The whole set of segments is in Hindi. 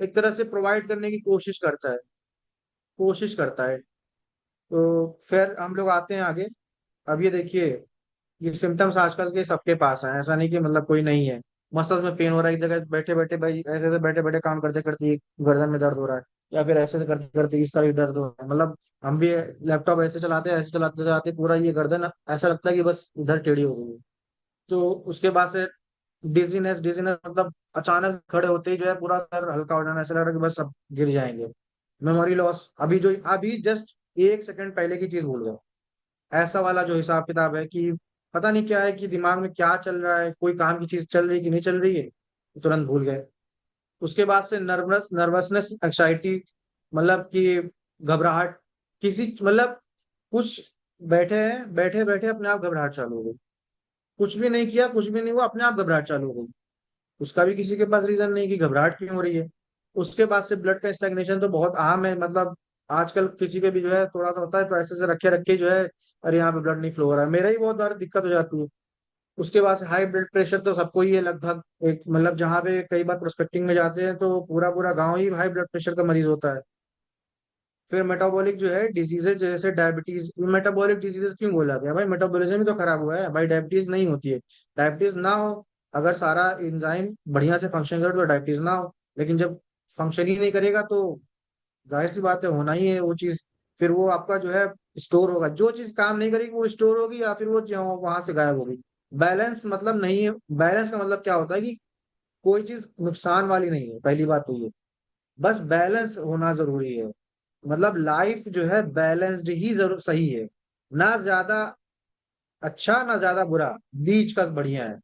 एक तरह से प्रोवाइड करने की कोशिश करता है। तो फिर हम लोग आते हैं आगे। अब ये देखिए, ये सिम्टम्स आजकल के सबके पास हैं, ऐसा नहीं कि मतलब कोई नहीं है। मसल्स में पेन हो रहा है, एक जगह बैठे बैठे भाई, ऐसे ऐसे बैठे बैठे काम करते करते गर्दन में दर्द हो रहा है, या फिर ऐसे ऐसे करते करते इस तरह दर्द हो रहा है। मतलब हम भी लैपटॉप ऐसे चलाते हैं, ऐसे चलाते चलाते पूरा ये गर्दन ऐसा लगता है कि बस इधर टेढ़ी हो गई है। तो उसके बाद से डिजीनेस डिजीनेस मतलब अचानक खड़े होते ही जो है पूरा सर हल्का हो जाना, ऐसा लग रहा है कि बस सब गिर जाएंगे। मेमोरी लॉस, अभी जस्ट 1 सेकंड पहले की चीज भूल गए, ऐसा वाला जो हिसाब किताब है कि पता नहीं क्या है कि दिमाग में क्या चल रहा है, कोई काम की चीज चल रही है कि नहीं चल रही है, तुरंत भूल गए। उसके बाद से नर्वसनेस, एक्साइटी, मतलब कि घबराहट, किसी मतलब कुछ बैठे हैं, बैठे बैठे अपने आप घबराहट चालू हो गई, कुछ भी नहीं किया, कुछ भी नहीं हुआ, अपने आप घबराहट चालू हो गई। उसका भी किसी के पास रीजन नहीं कि घबराहट क्यों हो रही है। उसके बाद से ब्लड का स्टैग्नेशन तो बहुत आम है, मतलब आजकल किसी के भी जो है थोड़ा सा होता है तो ऐसे से रखे रखे जो है, अरे यहाँ पे ब्लड नहीं फ्लो हो रहा है, मेरा ही बहुत बार दिक्कत हो जाती है। उसके बाद से हाई ब्लड प्रेशर तो सबको ही है लगभग, एक मतलब जहाँ पे कई बार प्रोस्पेक्टिंग में जाते हैं तो पूरा पूरा गांव ही हाई ब्लड प्रेशर का मरीज होता है। फिर मेटाबॉलिक जो है डिजीजेज जैसे डायबिटीज, मेटाबॉलिक डिजीजेज क्यों बोला गया भाई, मेटाबॉलिज्म ही तो खराब हुआ है भाई, डायबिटीज नहीं होती है। डायबिटीज ना हो, अगर सारा एंजाइम बढ़िया से फंक्शन करे तो डायबिटीज ना हो, लेकिन जब फंक्शन ही नहीं करेगा तो जाहिर सी बात है होना ही है वो चीज। फिर वो आपका जो है स्टोर होगा, जो चीज काम नहीं करेगी वो स्टोर होगी, या फिर वो वहां से गायब होगी। बैलेंस मतलब नहीं है, बैलेंस का मतलब क्या होता है कि कोई चीज नुकसान वाली नहीं है, पहली बात तो ये, बस बैलेंस होना जरूरी है। मतलब लाइफ जो है बैलेंस्ड ही जरूर सही है, ना ज्यादा अच्छा ना ज्यादा बुरा, बीच का बढ़िया है।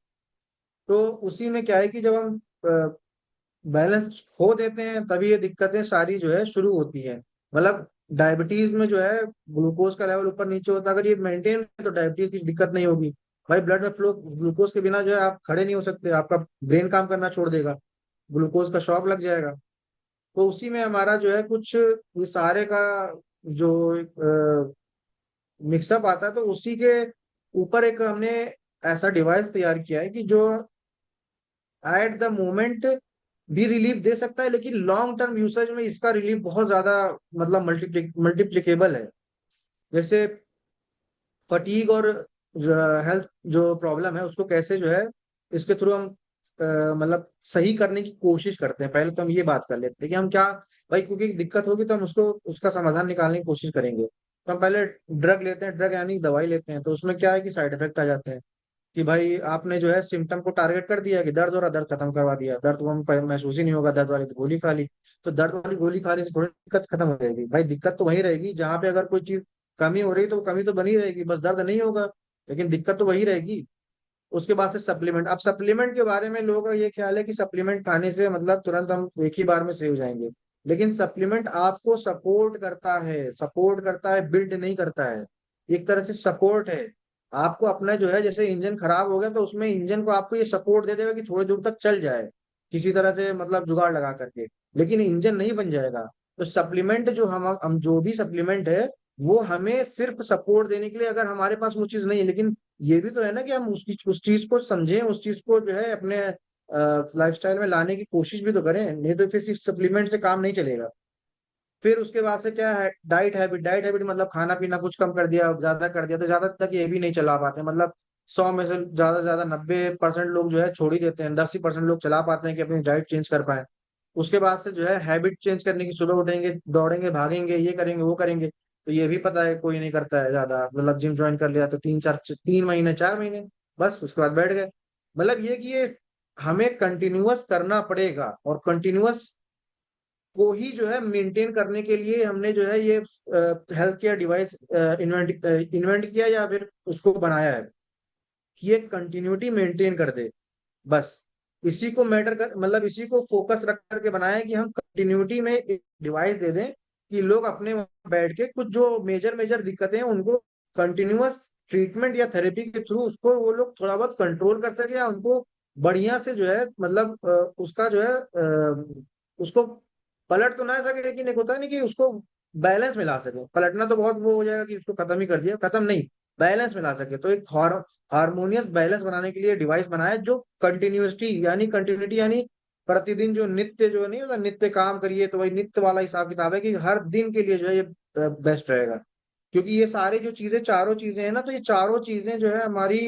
तो उसी में क्या है कि जब हम बैलेंस खो देते हैं तभी ये दिक्कतें सारी जो है शुरू होती है। मतलब डायबिटीज में जो है ग्लूकोज का लेवल ऊपर नीचे होता है, अगर ये मेंटेन है तो डायबिटीज की दिक्कत नहीं होगी। भाई ब्लड में फ्लो, ग्लूकोज के बिना जो है आप खड़े नहीं हो सकते, आपका ब्रेन काम करना छोड़ देगा, ग्लूकोज का शॉक लग जाएगा। तो उसी में हमारा जो है कुछ ये सारे का जो मिक्सअप आता है, तो उसी के ऊपर एक हमने ऐसा डिवाइस तैयार किया है कि जो एट द मोमेंट भी रिलीफ दे सकता है, लेकिन लॉन्ग टर्म यूसेज में इसका रिलीफ बहुत ज्यादा मतलब मल्टीप्लिकेबल है। जैसे फटीग और हेल्थ जो प्रॉब्लम है उसको कैसे जो है इसके थ्रू हम मतलब सही करने की कोशिश करते हैं। पहले तो हम ये बात कर लेते हैं कि हम क्या, भाई क्योंकि दिक्कत होगी तो हम उसको उसका समाधान निकालने की कोशिश करेंगे, तो हम पहले ड्रग लेते हैं, ड्रग यानी दवाई लेते हैं। तो उसमें क्या है कि साइड इफेक्ट आ जाते हैं कि भाई आपने जो है सिम्टम को टारगेट कर दिया कि दर्द हो रहा, दर्द खत्म करवा दिया, दर्द को हम महसूस ही नहीं होगा, दर्द वाली तो गोली खा ली। तो दर्द वाली गोली खाने से थोड़ी दिक्कत खत्म हो जाएगी भाई, दिक्कत तो वही रहेगी जहां पे अगर कोई चीज कमी हो रही तो वो कमी तो बनी रहेगी, बस दर्द नहीं होगा, लेकिन दिक्कत तो वही रहेगी। उसके बाद से सप्लीमेंट, अब सप्लीमेंट के बारे में लोगों का ये ख्याल है कि सप्लीमेंट खाने से मतलब तुरंत हम एक ही बार में सही हो जाएंगे, लेकिन सप्लीमेंट आपको सपोर्ट करता है, बिल्ड नहीं करता है। एक तरह से सपोर्ट है, आपको अपना जो है जैसे इंजन खराब हो गया तो उसमें इंजन को आपको ये सपोर्ट दे देगा कि थोड़ी दूर तक चल जाए, किसी तरह से मतलब जुगाड़ लगा करके, लेकिन इंजन नहीं बन जाएगा। तो सप्लीमेंट जो हम जो भी सप्लीमेंट है वो हमें सिर्फ सपोर्ट देने के लिए, अगर हमारे पास वो चीज नहीं है, लेकिन ये भी तो है ना कि हम उस चीज को समझें, उस चीज को जो है अपने लाइफस्टाइल में लाने की कोशिश भी तो करें, नहीं तो फिर सिर्फ सप्लीमेंट से काम नहीं चलेगा। फिर उसके बाद से क्या है, डाइट हैबिट मतलब खाना पीना कुछ कम कर दिया, ज्यादा कर दिया, तो ज्यादा तक ये भी नहीं चला पाते। मतलब 100 में से ज्यादा 90% लोग जो है छोड़ ही देते हैं, 10% लोग चला पाते हैं कि अपनी डाइट चेंज कर पाए। उसके बाद से जो है हैबिट चेंज करने की, सुबह उठेंगे, दौड़ेंगे, भागेंगे, ये करेंगे वो करेंगे, तो ये भी पता है कोई नहीं करता है ज्यादा, मतलब जिम ज्वाइन कर लिया तो 3 महीने 4 महीने, बस उसके बाद बैठ गए। मतलब ये कि ये हमें कंटिन्यूअस करना पड़ेगा, और कंटिन्यूअस को ही जो है मेंटेन करने के लिए हमने जो है ये हेल्थ केयर डिवाइस इन्वेंट किया, या फिर उसको बनाया है कि ये कंटिन्यूटी मेंटेन कर दे, बस इसी को मैटर कर, मतलब इसी को फोकस रख करके बनाया है कि हम कंटिन्यूटी में एक डिवाइस दे दें कि लोग अपने वहाँ बैठ के कुछ जो मेजर मेजर दिक्कतें हैं उनको कंटिन्यूअस ट्रीटमेंट या थेरेपी के थ्रू उसको वो लोग थोड़ा बहुत कंट्रोल कर सके, या उनको बढ़िया से जो है मतलब उसका जो है उसको पलट तो ना सके, लेकिन एक होता है नहीं कि उसको बैलेंस में ला सके। पलटना तो बहुत वो हो जाएगा कि उसको खत्म ही कर दिया, खत्म नहीं, बैलेंस में ला सके। तो एक हारमोनियस बैलेंस बनाने के लिए डिवाइस बनाया है जो कंटिन्यूटी यानी प्रतिदिन जो नित्य जो नहीं होता, नित्य काम करिए, तो वही नित्य वाला हिसाब किताब है कि हर दिन के लिए जो है ये बेस्ट रहेगा। क्योंकि ये सारी जो चीजें, चारों चीजें हैं ना, तो ये चारों चीजें जो है हमारी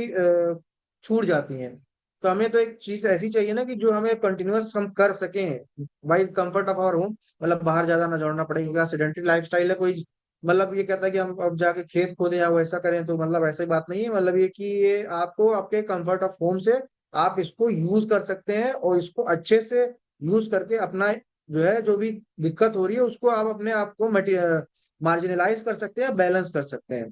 छूट जाती हैं। तो हमें तो एक चीज ऐसी चाहिए ना कि जो हमें कंटिन्यूअस हम कर सकें by comfort of our home. मतलब बाहर ज्यादा ना दौड़ना पड़े, क्योंकि सेडेंटरी लाइफ स्टाइल है कोई। मतलब ये कहता है कि हम अब जाके खेत खोदें या वैसा करें, तो मतलब ऐसी बात नहीं है। मतलब ये कि ये आपको आपके कंफर्ट ऑफ होम से आप इसको यूज कर सकते हैं, और इसको अच्छे से यूज करके अपना जो है जो भी दिक्कत हो रही है उसको आप अपने आप को मार्जिनलाइज कर सकते हैं, बैलेंस कर सकते हैं।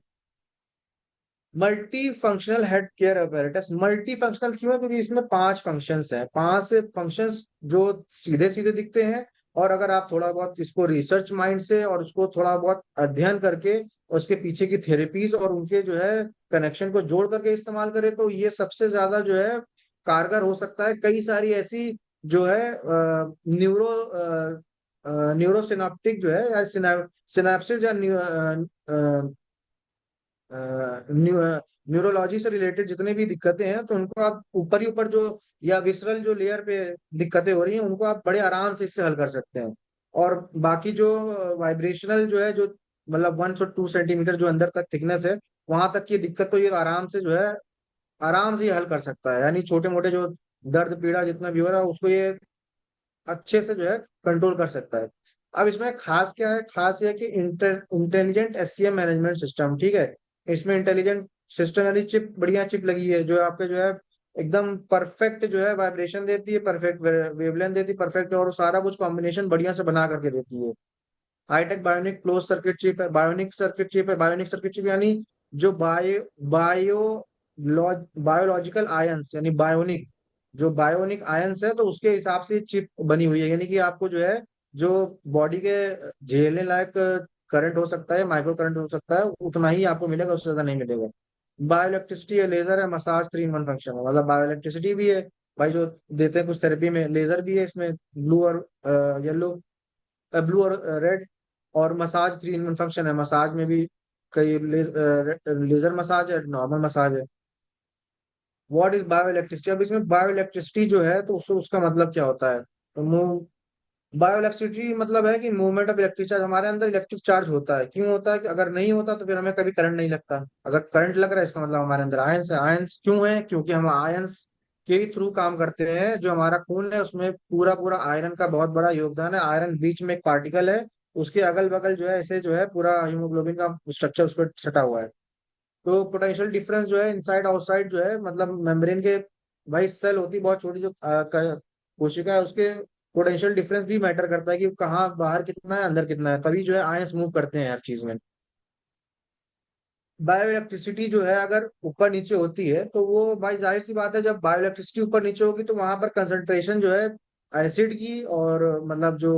Multi functional head care apparatus multi functional क्यों है? क्योंकि इसमें 5 फंक्शंस हैं, 5 फंक्शंस जो सीधे सीधे दिखते हैं। और अगर आप थोड़ा बहुत इसको रिसर्च माइंड से और उसको थोड़ा बहुत अध्ययन करके उसके पीछे की थेरेपीज और उनके जो है कनेक्शन को जोड़ करके इस्तेमाल करें, तो ये सबसे ज्यादा जो है कारगर हो सकता है। कई सारी ऐसी जो है न्यूरोसिनाप्टिक जो है या सिनाप्सिस या न्यूरोलॉजी से रिलेटेड जितने भी दिक्कतें हैं, तो उनको आप ऊपर ही ऊपर जो या विसरल जो लेयर पे दिक्कतें हो रही हैं उनको आप बड़े आराम से इससे हल कर सकते हैं। और बाकी जो वाइब्रेशनल जो है, जो मतलब 1 से 2 सेंटीमीटर जो अंदर तक थिकनेस है, वहां तक की दिक्कत तो ये आराम से जो है आराम से ये हल कर सकता है। यानी छोटे मोटे जो दर्द पीड़ा जितना भी हो रहा है उसको ये अच्छे से जो है कंट्रोल कर सकता है। अब इसमें खास क्या है? खास ये है कि इंटेलिजेंट एससीएम मैनेजमेंट सिस्टम, ठीक है। इसमें इंटेलिजेंट सिस्टम यानी चिप, बढ़िया चिप लगी है जो आपके जो है एकदम परफेक्ट जो है वाइब्रेशन देती है, परफेक्ट वेवलेंथ देती है, परफेक्ट, और सारा कुछ कॉम्बिनेशन बढ़िया से बना करके देती है। Hitech bionic close circuit chip है, बायोनिक सर्किट चिप है। बायोनिक सर्किट चिप यानी जो बायो बायोलॉजिकल आयंस, यानी बायोनिक, जो बायोनिक आयंस है, तो उसके हिसाब से चिप बनी हुई है। यानी कि आपको जो है जो बॉडी के झेलने लायक करंट हो सकता है, माइक्रो करंट हो सकता है, उतना ही आपको मिलेगा, उससे ज्यादा नहीं मिलेगा। बायो इलेक्ट्रिसिटी है, लेजर है, मसाज, 3 इन 1 फंक्शन है। मतलब बायो इलेक्ट्रिसिटी भी है भाई जो देते हैं कुछ थेरेपी में, लेजर भी है इसमें, ब्लू और येलो, ब्लू और रेड। और मसाज 3 इन 1 फंक्शन है, मसाज में भी कई लेजर मसाज है, नॉर्मल मसाज है। What is bio electricity? अब इसमें बायो इलेक्ट्रिसिटी जो है, तो उसका मतलब क्या होता है? तो बायो इलेक्ट्रिसिटी मतलब है कि मूवमेंट ऑफ इलेक्ट्रिक चार्ज। हमारे अंदर इलेक्ट्रिक चार्ज होता है, क्यों होता है? कि अगर नहीं होता तो फिर हमें कभी करंट नहीं लगता। अगर करंट लग रहा है इसका मतलब हमारे अंदर आयंस है। आयंस क्यों है? क्योंकि हम आयंस के थ्रू काम करते हैं। जो हमारा खून है उसमें पूरा पूरा आयरन का बहुत बड़ा योगदान है। आयरन बीच में एक पार्टिकल है, उसके अगल बगल जो है ऐसे जो है पूरा हीमोग्लोबिन का स्ट्रक्चर उस पर सटा हुआ है। तो पोटेंशियल डिफरेंस जो है इनसाइड आउटसाइड जो है, मतलब मेम्ब्रेन के, भाई सेल होती है बहुत छोटी जो कोशिका है, उसके पोटेंशियल डिफरेंस भी मैटर करता है कि कहाँ बाहर कितना है अंदर कितना है, तभी जो है आयंस मूव करते हैं हर चीज में। बायो इलेक्ट्रिसिटी जो है अगर ऊपर नीचे होती है, तो वो भाई जाहिर सी बात है, जब बायो इलेक्ट्रिसिटी ऊपर नीचे होगी तो वहां पर कंसंट्रेशन जो है एसिड की, और मतलब जो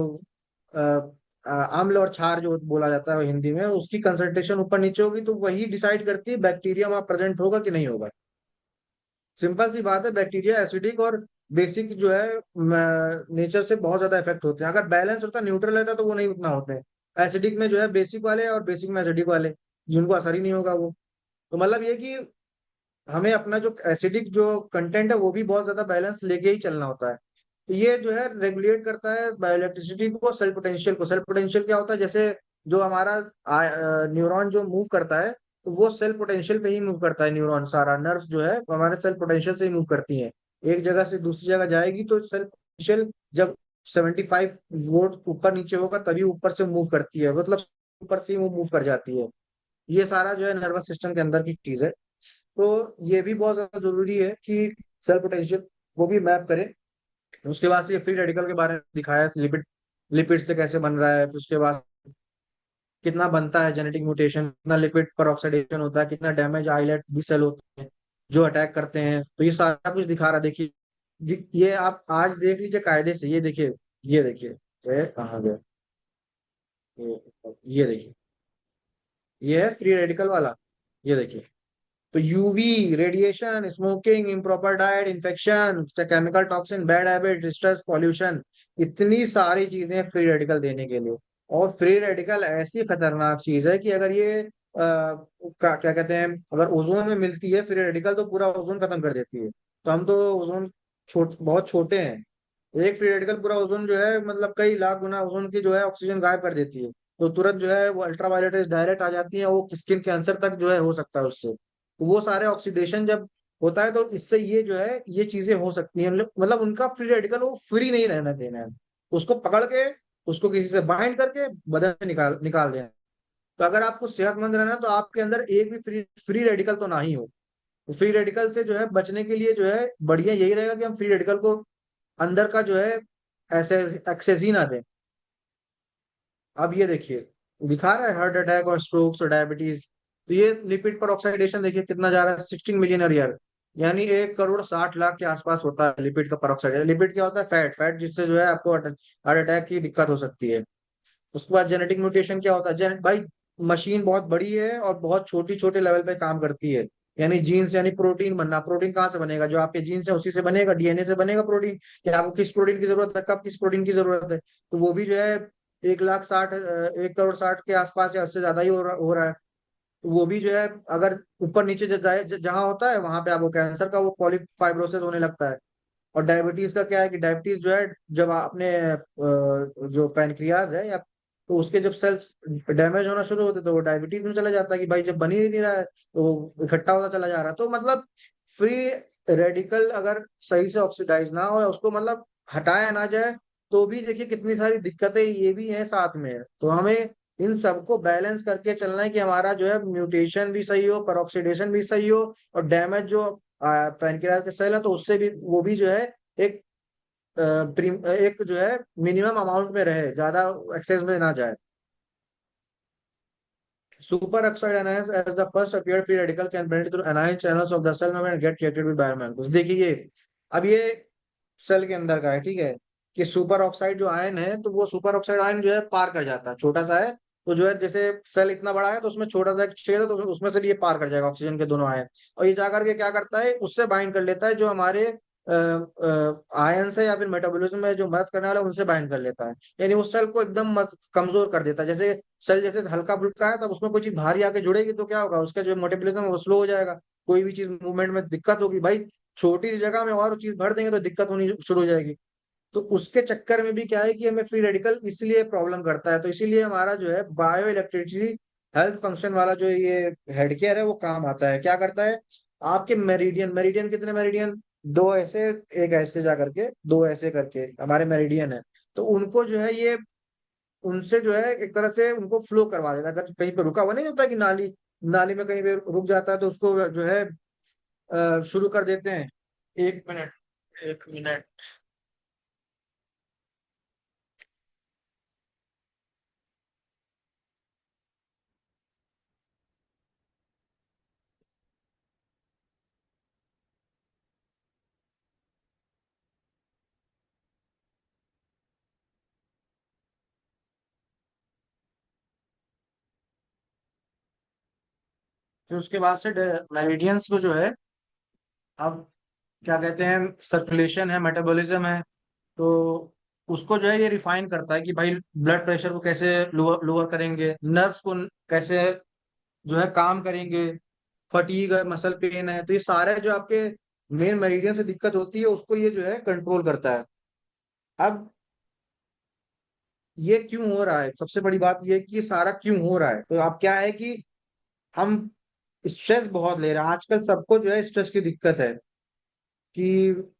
अ, अम्ल और क्षार जो बोला जाता है हिंदी में, उसकी कंसंट्रेशन ऊपर नीचे होगी, तो वही डिसाइड करती है बैक्टीरिया वहां प्रेजेंट होगा कि नहीं होगा। सिंपल सी बात है, बैक्टीरिया एसिडिक और बेसिक जो है नेचर से बहुत ज्यादा इफेक्ट होते हैं। अगर बैलेंस होता, न्यूट्रल रहता, तो वो नहीं उतना होते हैं। एसिडिक में जो है बेसिक वाले, और बेसिक में एसिडिक वाले, जिनको असर ही नहीं होगा वो। तो मतलब ये कि हमें अपना जो एसिडिक जो कंटेंट है वो भी बहुत ज्यादा बैलेंस लेके ही चलना होता है। तो ये जो है रेगुलेट करता है बायोइलेक्ट्रिसिटी को, सेल पोटेंशियल को। सेल पोटेंशियल क्या होता है? जैसे जो हमारा न्यूरॉन जो मूव करता है, तो वो सेल पोटेंशियल पे ही मूव करता है। न्यूरॉन सारा नर्व्स जो है वो हमारे सेल पोटेंशियल से ही मूव करती हैं। एक जगह से दूसरी जगह जाएगी तो सेल पोटेंशियल जब 75 वोल्ट ऊपर नीचे होगा तभी ऊपर से मूव करती है, मतलब ऊपर से ही वो मूव कर जाती है। ये सारा जो है नर्वस सिस्टम के अंदर की चीज है। तो ये भी बहुत ज्यादा जरूरी है कि सेल पोटेंशियल वो भी मैप करे। उसके बाद से ये फ्री रेडिकल के बारे में दिखाया है, लिपिड, लिपिड से कैसे बन रहा है, फिर उसके बाद कितना बनता है जेनेटिक म्यूटेशन, कितना लिपिड पर ऑक्सीडेशन होता है, कितना डैमेज आइलेट बी सेल होते हैं जो अटैक करते हैं। तो ये सारा कुछ दिखा रहा है। देखिए ये आप आज देख लीजिए कायदे से, ये देखिए, ये देखिए, ये कहाँ गया, ये देखिए, ये है फ्री रेडिकल वाला, ये देखिए। तो UV radiation, smoking, improper diet, infection, chemical toxin, bad habit, stress, pollution, इतनी सारी चीजें फ्री रेडिकल देने के लिए। और फ्री रेडिकल ऐसी खतरनाक चीज है कि अगर ये क्या कहते हैं, अगर ओजोन में मिलती है फ्री रेडिकल, तो पूरा ओजोन खत्म कर देती है। तो हम तो ओजोन बहुत छोटे हैं। एक फ्री रेडिकल पूरा ओजोन जो है मतलब कई लाख गुना ओजोन की जो है ऑक्सीजन गायब कर देती है। तो तुरंत जो है वो अल्ट्रावायलेट रेज डायरेक्ट आ जाती है, वो स्किन कैंसर तक जो है हो सकता है उससे। तो वो सारे ऑक्सीडेशन जब होता है तो इससे ये जो है ये चीजें हो सकती हैं। मतलब उनका फ्री रेडिकल वो फ्री नहीं रहना देना है, उसको पकड़ के उसको किसी से बाइंड करके बदन से निकाल निकाल देना है। तो अगर आपको सेहतमंद रहना है तो आपके अंदर एक भी फ्री फ्री रेडिकल तो ना ही हो। तो फ्री रेडिकल से जो है बचने के लिए जो है बढ़िया यही रहेगा कि हम फ्री रेडिकल को अंदर का जो है ऐसे एक्सेस ही ना दें। अब ये देखिए दिखा रहा है हार्ट अटैक और स्ट्रोक्स और डायबिटीज। तो ये लिपिड पर ऑक्सीडेशन देखिए कितना जा रहा है, 16 मिलियन ईयर, यानी 1 करोड़ 60 लाख के आसपास होता है लिपिड का पर ऑक्साइड। लिपिड क्या होता है? फैट। फैट जिससे जो है आपको हार्ट अटैक की दिक्कत हो सकती है। उसके बाद जेनेटिक म्यूटेशन क्या होता है? भाई मशीन बहुत बड़ी है और बहुत छोटी छोटे लेवल पे काम करती है। यानी जीन्स, यानी प्रोटीन बनना। प्रोटीन कहाँ से बनेगा? जो आपके जीन्स है उसी से बनेगा, डीएनए से बनेगा प्रोटीन। कि आपको किस प्रोटीन की जरूरत है, कब किस प्रोटीन की जरूरत है, तो वो भी जो है 1 लाख 60 1 करोड़ 60 के आसपास या उससे ज्यादा ही हो रहा है। तो वो भी जो है अगर ऊपर नीचे जहाँ होता है वहां पे आपको कैंसर का वो पॉलीफाइब्रोसिस होने लगता है। और डायबिटीज का क्या है कि डायबिटीज जो है जब आपने जो पैनक्रियाज है या तो उसके जब सेल्स डैमेज होना शुरू होते तो वो डायबिटीज में चला जाता है कि भाई जब बनी ही नहीं रहा है तो वो इकट्ठा होता चला जा रहा है। तो मतलब फ्री रेडिकल अगर सही से ऑक्सीडाइज ना हो या उसको मतलब हटाया ना जाए तो भी देखिए कितनी सारी दिक्कतें ये भी हैं साथ में। तो हमें इन सबको बैलेंस करके चलना है कि हमारा जो है म्यूटेशन भी सही हो, परऑक्सीडेशन भी सही हो, और डैमेज जो पैनक्रियाज के सेल है तो उससे भी वो भी जो है एक एक जो है मिनिमम अमाउंट में रहे, ज्यादा एक्सेस में ना जाए। Super oxide anions as the first appeared free radical can bend through anion channels of the cell membrane and get reacted with biomolecules। देखिए ये अब ये सेल के अंदर का है, ठीक है, कि सुपर ऑक्साइड जो आयन है तो वो सुपर ऑक्साइड आयन जो है पार कर जाता है, छोटा सा है। तो जो है जैसे सेल इतना बड़ा है तो उसमें छोटा सा एक छेद है तो उसमें से भी ये पार कर जाएगा ऑक्सीजन के दोनों आयन। और ये जाकर के क्या करता है, उससे बाइंड कर लेता है जो हमारे आयन से या फिर मेटाबॉलिज्म में जो मदद करने वाला है उनसे बाइंड कर लेता है। यानी उस सेल को एकदम कमजोर कर देता है। जैसे सेल जैसे हल्का फुल्का है तब उसमें कोई चीज भारी आके जुड़ेगी तो क्या होगा, उसका जो मेटाबॉलिज्म है वो स्लो हो जाएगा। कोई भी चीज मूवमेंट में दिक्कत होगी भाई, छोटी सी जगह में और चीज भर देंगे तो दिक्कत होनी शुरू हो जाएगी। तो उसके चक्कर में भी क्या है कि हमें फ्री रेडिकल इसलिए प्रॉब्लम करता है। तो इसीलिए हमारा जो है बायो इलेक्ट्रिसिटी हेल्थ फंक्शन वाला जो ये हेड केयर है वो काम आता है। क्या करता है? आपके मेरिडियन, मेरिडियन कितने मेरिडियन, दो ऐसे, एक ऐसे जा करके, दो ऐसे करके हमारे मेरिडियन है। तो उनको जो है ये उनसे जो है एक तरह से उनको फ्लो करवा देता है। अगर कहीं पे रुका हुआ नहीं होता कि नाली नाली में कहीं पे रुक जाता है तो उसको जो है शुरू कर देते हैं। 1 मिनट, 1 मिनट। फिर उसके बाद से मेरिडियंस को जो है अब क्या कहते हैं, सर्कुलेशन है, मेटाबॉलिज्म है। तो उसको जो है ये रिफाइन करता है कि भाई ब्लड प्रेशर को कैसे लोअर लोअर करेंगे, नर्व्स को कैसे जो है काम करेंगे, फटीग है, मसल पेन है, तो ये सारे जो आपके मेन मेरिडियन से दिक्कत होती है उसको ये जो है कंट्रोल करता है। अब ये क्यों हो रहा है, सबसे बड़ी बात ये है कि ये सारा क्यों हो रहा है। तो अब क्या है कि हम स्ट्रेस बहुत ले रहे हैं आजकल, सबको जो है स्ट्रेस की दिक्कत है। कि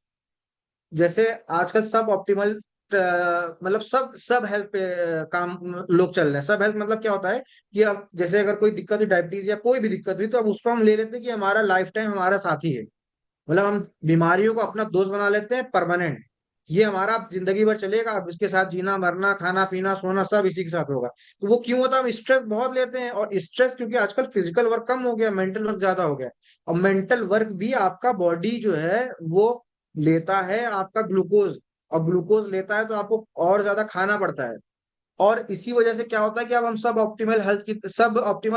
जैसे आजकल सब ऑप्टिमल मतलब सब सब हेल्थ पे काम लोग चल रहे हैं। सब हेल्थ मतलब क्या होता है कि अब जैसे अगर कोई दिक्कत हुई, डायबिटीज या कोई भी दिक्कत हुई, तो अब उसको हम ले लेते हैं कि हमारा लाइफ टाइम हमारा साथी है। मतलब हम बीमारियों को अपना दोस्त बना लेते हैं परमानेंट। ये हमारा अब जिंदगी भर चलेगा, अब इसके साथ जीना मरना खाना पीना सोना सब इसी के साथ होगा। तो वो क्यों होता है? हम स्ट्रेस बहुत लेते हैं, और स्ट्रेस क्योंकि आजकल फिजिकल वर्क कम हो गया, मेंटल वर्क ज्यादा हो गया। और मेंटल वर्क भी आपका बॉडी जो है वो लेता है आपका ग्लूकोज, और ग्लूकोज लेता है तो आपको और ज्यादा खाना पड़ता है। और इसी वजह से क्या होता है कि अब हम सब ऑप्टिमल